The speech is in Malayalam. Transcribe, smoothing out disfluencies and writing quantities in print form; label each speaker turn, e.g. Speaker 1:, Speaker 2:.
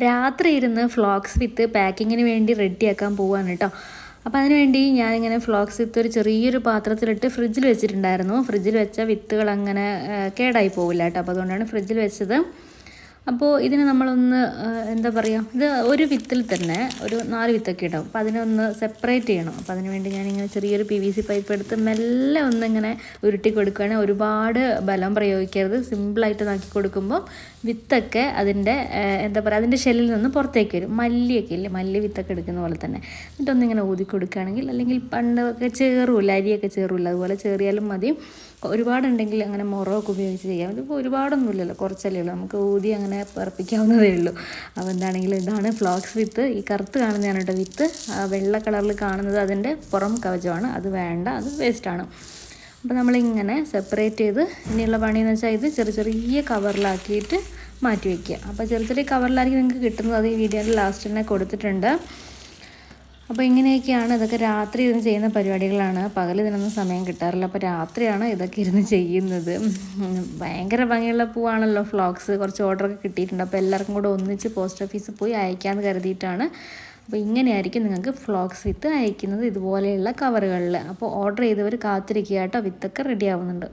Speaker 1: രാത്രി ഇരുന്ന് ഫ്ലോക്സ് വിത്ത് പാക്കിങ്ങിന് വേണ്ടി റെഡിയാക്കാൻ പോവാണ് കേട്ടോ. അപ്പോൾ അതിനുവേണ്ടി ഞാനിങ്ങനെ ഫ്ലോക്സ് വിത്ത് ഒരു ചെറിയൊരു പാത്രത്തിലിട്ട് ഫ്രിഡ്ജിൽ വെച്ചിട്ടുണ്ടായിരുന്നു. ഫ്രിഡ്ജിൽ വെച്ച വിത്തുകൾ അങ്ങനെ കേടായി പോവില്ല കേട്ടോ. അപ്പോൾ അതുകൊണ്ടാണ് ഫ്രിഡ്ജിൽ വെച്ചത്. അപ്പോൾ ഇതിന് നമ്മളൊന്ന് എന്താ പറയുക, ഇത് ഒരു വിത്തിൽ തന്നെ ഒരു 4 വിത്തൊക്കെ ഇടാം. അപ്പോൾ അതിനൊന്ന് സെപ്പറേറ്റ് ചെയ്യണം. അപ്പോൾ അതിന് വേണ്ടി ഞാനിങ്ങനെ ചെറിയൊരു PVC പൈപ്പ് എടുത്ത് മെല്ലെ ഒന്നിങ്ങനെ ഉരുട്ടി കൊടുക്കുകയാണെങ്കിൽ ഒരുപാട് ബലം പ്രയോഗിക്കരുത്. സിമ്പിളായിട്ട് നാക്കി കൊടുക്കുമ്പോൾ വിത്തൊക്കെ അതിൻ്റെ എന്താ പറയുക, അതിൻ്റെ ഷെല്ലിൽ നിന്ന് പുറത്തേക്ക് വരും. മല്ലിയൊക്കെ ഇല്ലേ, മല്ലി വിത്തൊക്കെ എടുക്കുന്ന പോലെ തന്നെ എന്നിട്ടൊന്നിങ്ങനെ ഊതി കൊടുക്കുകയാണെങ്കിൽ, അല്ലെങ്കിൽ പണ്ടൊക്കെ ചേറില്ല, അരിയൊക്കെ ചേറില്ല, അതുപോലെ ചേറിയാലും മതി. ഒരുപാടുണ്ടെങ്കിൽ അങ്ങനെ മുറമൊക്കെ ഉപയോഗിച്ച് ചെയ്യാം. ഇതിപ്പോൾ ഒരുപാടൊന്നുമില്ലല്ലോ, കുറച്ചല്ലേ ഉള്ളൂ, നമുക്ക് ഊതി അങ്ങനെ പറപ്പിക്കാവുന്നതേ ഉള്ളൂ. അപ്പോൾ എന്താണെങ്കിലും ഇതാണ് ഫ്ലോക്സ് വിത്ത്. ഈ കറുത്ത് കാണുന്നതാണ് കേട്ടോ വിത്ത്. വെള്ള കളറിൽ കാണുന്നത് അതിൻ്റെ പുറം കവചമാണ്. അത് വേണ്ട, അത് വേസ്റ്റാണ്. അപ്പോൾ നമ്മളിങ്ങനെ സെപ്പറേറ്റ് ചെയ്ത് ഇനിയുള്ള പണിയെന്ന് വെച്ചാൽ ഇത് ചെറിയ ചെറിയ കവറിലാക്കിയിട്ട് മാറ്റി വയ്ക്കുക. അപ്പോൾ ചെറിയ ചെറിയ കവറിലായിരിക്കും നിങ്ങൾക്ക് കിട്ടുന്നത്. അത് ഈ വീഡിയോയുടെ ലാസ്റ്റ് തന്നെ കൊടുത്തിട്ടുണ്ട്. അപ്പോൾ ഇങ്ങനെയൊക്കെയാണ്. ഇതൊക്കെ രാത്രി ഇരുന്ന് ചെയ്യുന്ന പരിപാടികളാണ്. പകൽ ഇതിനൊന്നും സമയം കിട്ടാറില്ല. അപ്പോൾ രാത്രിയാണ് ഇതൊക്കെ ഇരുന്ന് ചെയ്യുന്നത്. ഭയങ്കര ഭംഗിയുള്ള പൂവാണല്ലോ ഫ്ലോക്സ്. കുറച്ച് ഓർഡറൊക്കെ കിട്ടിയിട്ടുണ്ട്. അപ്പോൾ എല്ലാവർക്കും കൂടെ ഒന്നിച്ച് പോസ്റ്റ് ഓഫീസിൽ പോയി അയക്കാമെന്ന് കരുതിയിട്ടാണ്. അപ്പോൾ ഇങ്ങനെയായിരിക്കും നിങ്ങൾക്ക് ഫ്ലോക്സ് വിത്ത് അയക്കുന്നത്, ഇതുപോലെയുള്ള കവറുകളിൽ. അപ്പോൾ ഓർഡർ ചെയ്തവർ കാത്തിരിക്കുക കേട്ടോ, വിത്തൊക്കെ റെഡി ആവുന്നുണ്ട്.